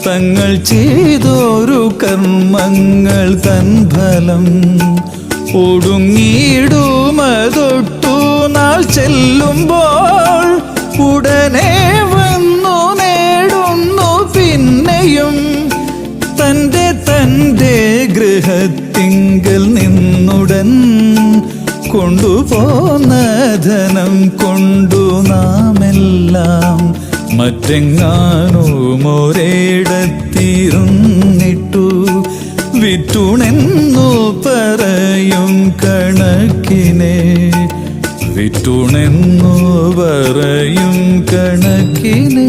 തങ്ങൾ ചെയ്തൊരു കർമ്മങ്ങൾ തൻ ഫലം ഒടുങ്ങിയിടുമതൊട്ടു നാൾ ചെല്ലുമ്പോൾ ഉടനെ വന്നു നേടുന്നു പിന്നെയും തൻ്റെ ഗൃഹത്തിങ്കൽ നിന്നുടൻ കൊണ്ടുപോന്ന ധനം കൊണ്ടു നാമെല്ലാം മറ്റെങ്ങാനും ഒരിടത്തിരുന്നിട്ടു വിറ്റുണെന്നു പറയും കണക്കിനെ വിറ്റുണെന്നു പറയും കണക്കിനെ